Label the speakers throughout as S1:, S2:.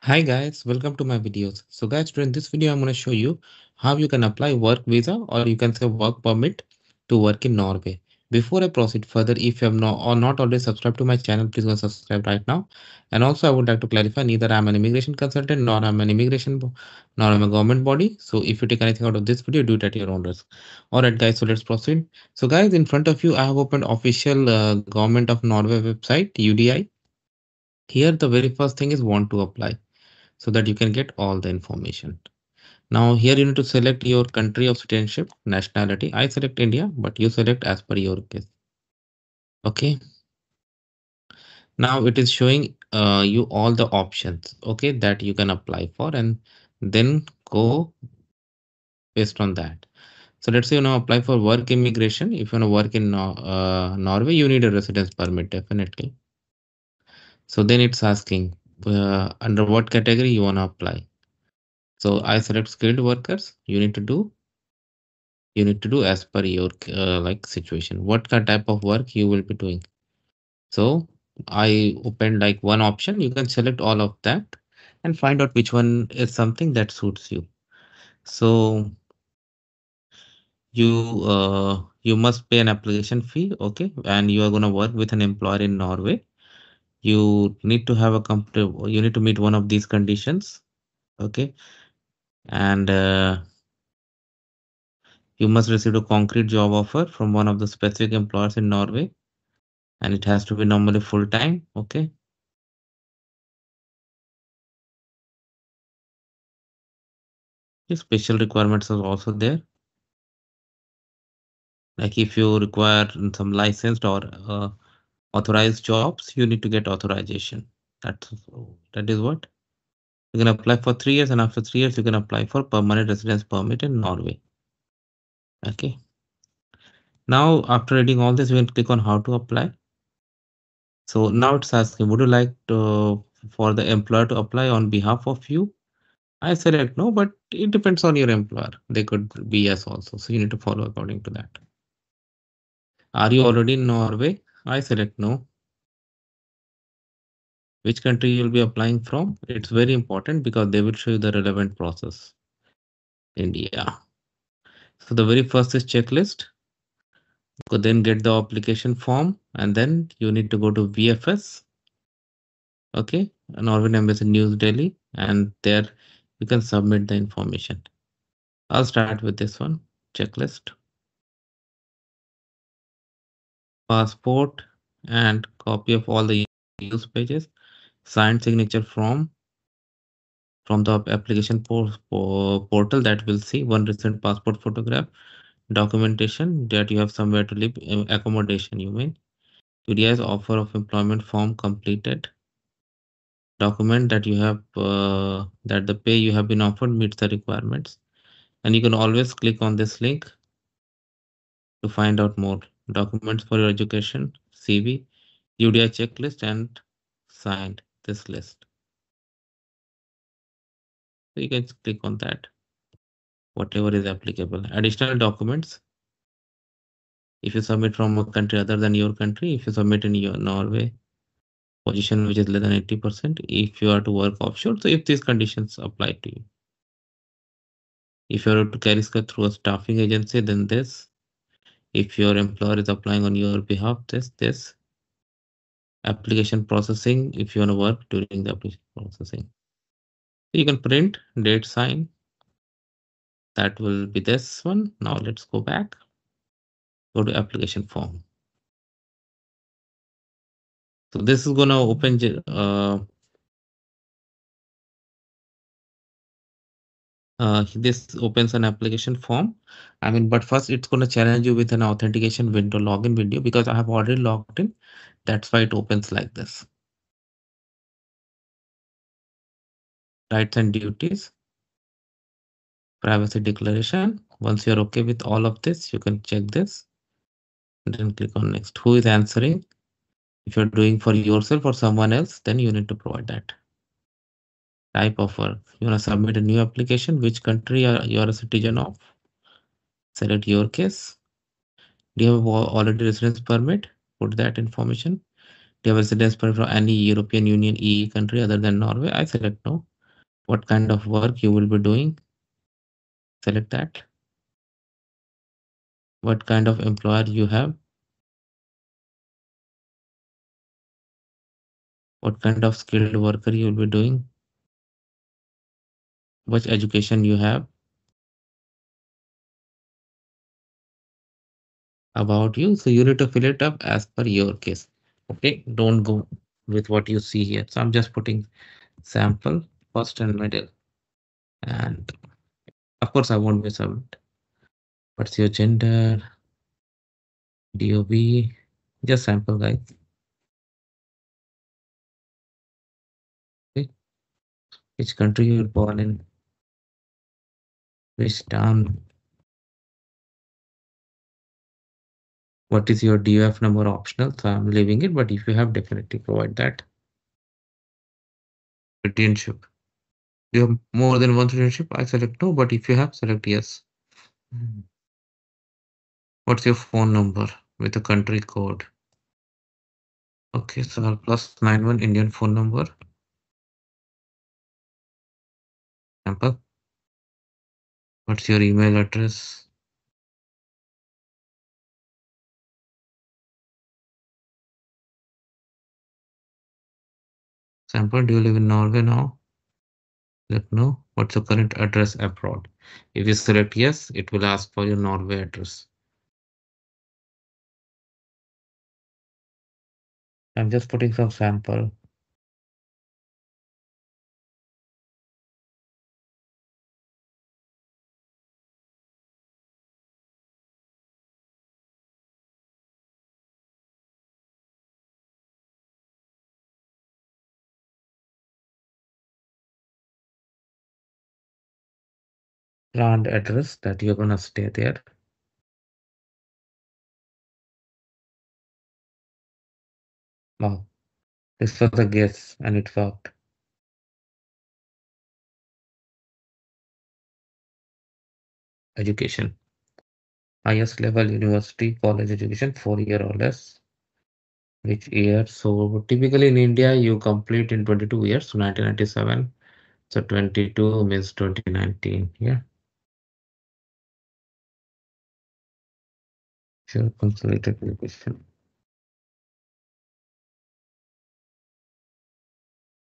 S1: Hi guys, welcome to my videos. So guys, during this video, I'm going to show you how you can apply work visa or you can say work permit to work in Norway. Before I proceed further, if you have not already subscribed to my channel, please go subscribe right now. And also, I would like to clarify, neither I'm an immigration consultant, nor I'm a government body. So if you take anything out of this video, do it at your own risk. All right, guys. So let's proceed. So guys, in front of you, I have opened official government of Norway website UDI. Here, the very first thing is want to apply so that you can get all the information. Now here you need to select your country of citizenship, nationality. I select India, but you select as per your case. Okay. Now it is showing you all the options, okay, that you can apply for and then go based on that. So let's say you now apply for work immigration. If you want to work in Norway, you need a residence permit, definitely. So then it's asking under what category you want to apply. So I select skilled workers. You need to do as per your like situation, what kind type of work you will be doing. So I opened like one option, you can select all of that and find out which one is something that suits you. So you must pay an application fee, okay, and you are going to work with an employer in Norway. You need to have a company, you need to meet one of these conditions, okay, and you must receive a concrete job offer from one of the specific employers in Norway, and it has to be normally full time, okay. The special requirements are also there. Like if you require some licensed or authorized jobs, you need to get authorization. That is what you can apply for 3 years, and after 3 years, you can apply for permanent residence permit in Norway. Okay. Now, after reading all this, we can click on how to apply. So now it's asking, would you like for the employer to apply on behalf of you? I select no, but it depends on your employer. They could be yes also. So you need to follow according to that. Are you already in Norway? I select no. Which country you will be applying from? It's very important because they will show you the relevant process. India. So the very first is checklist. Then get the application form, and then you need to go to VFS. Okay, Norwegian Embassy News Delhi, and there you can submit the information. I'll start with this one. Checklist, passport, and copy of all the use pages, signed signature from the application portal that will see one recent passport photograph, documentation that you have somewhere to live, accommodation, you mean. UDI's offer of employment form completed. Document that you have that the pay you have been offered meets the requirements. And you can always click on this link to find out more. Documents for your education, CV, UDI checklist, and signed this list. So you can click on that, whatever is applicable. Additional documents. If you submit from a country other than your country, if you submit in your Norway, position which is less than 80%, if you are to work offshore, so if these conditions apply to you. If you are to carry through a staffing agency, then this. If your employer is applying on your behalf, this. Application processing, if you want to work during the application processing. You can print, date, sign. That will be this one. Now let's go back. Go to application form. So this is gonna open this opens an application form. I mean, but first it's gonna challenge you with an authentication window, login video, because I have already logged in. That's why it opens like this. Rights and duties, privacy declaration. Once you're okay with all of this, you can check this and then click on next. Who is answering? If you're doing for yourself or someone else, then you need to provide that. Type of work. You want to submit a new application. Which country you are a citizen of? Select your case. Do you have already residence permit? Put that information. Do you have a residence permit from any European Union EE country other than Norway? I select no. what kind of work you will be doing, select that. What kind of employer you have, what kind of skilled worker you will be doing, which education you have, about you. So you need to fill it up as per your case. Okay, don't go with what you see here. So I'm just putting sample first and middle, and of course I won't be submit. What's your gender, dob, just sample guys. Okay. Which country you were born in, which town, what is your duf number, optional, so I'm leaving it, but if you have, definitely provide that. Citizenship, you have more than one citizenship, I select no, but if you have, select yes. Hmm. What's your phone number with a country code? Okay, so I'll +91 Indian phone number. Sample. What's your email address? Sample. Do you live in Norway now? Let no. What's your current address abroad? If you select yes, it will ask for your Norway address. I'm just putting some sample. Planned address that you're gonna stay there. Wow, this was a guess and it worked. Education. Highest level university, college education, 4 year or less. Which year? So typically in India, you complete in 22 years, so 1997. So 22 means 2019. Yeah. Sure, consolidated education.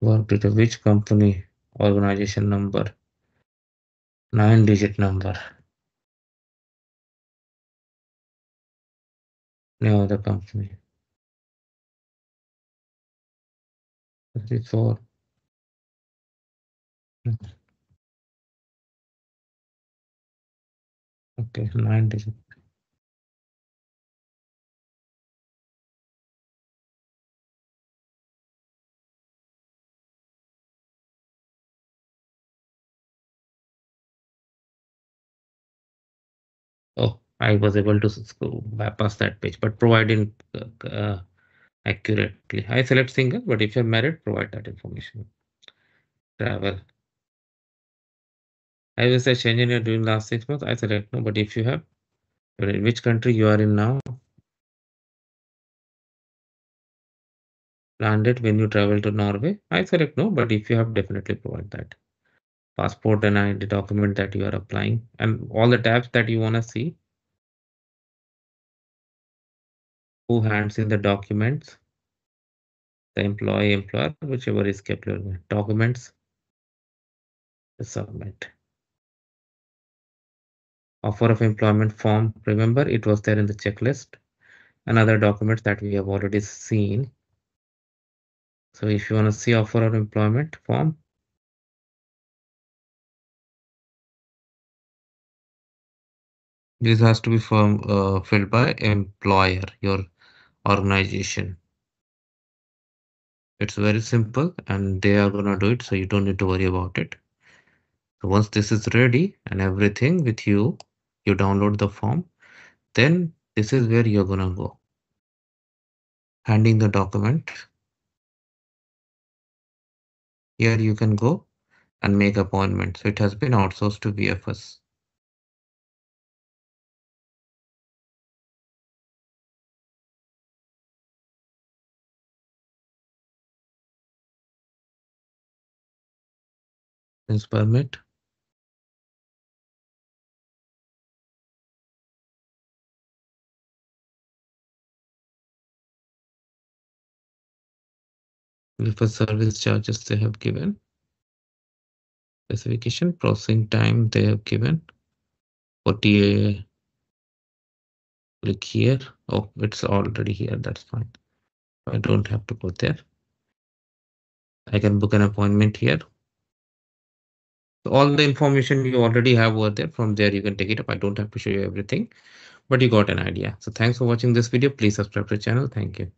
S1: Work data, which company, organization number, 9 digit number, name of the company. 34. Okay, 9 digit. Oh, I was able to bypass that page, but providing accurately. I select single, but if you're married, provide that information. Travel. I will say change in your during last 6 months. I select no, but if you have, in which country you are in now, landed when you travel to Norway. I select no, but if you have, definitely provide that. Passport and ID document that you are applying, and all the tabs that you want to see. Who hands in the documents? The employee, employer, whichever is kept your documents, submit. Offer of employment form. Remember, it was there in the checklist. And other documents that we have already seen. So if you want to see offer of employment form, this has to be filled by employer, your organization. It's very simple and they are gonna do it, so you don't need to worry about it. So once this is ready and everything with you, you download the form, then this is where you're gonna go. Handing the document. Here you can go and make appointments. So it has been outsourced to VFS. This permit. For service charges they have given. Specification, processing time they have given. 40, click here. Oh, it's already here. That's fine. I don't have to go there. I can book an appointment here. So all the information you already have over there. From there, you can take it up. I don't have to show you everything, but you got an idea. So thanks for watching this video. Please subscribe to the channel. Thank you.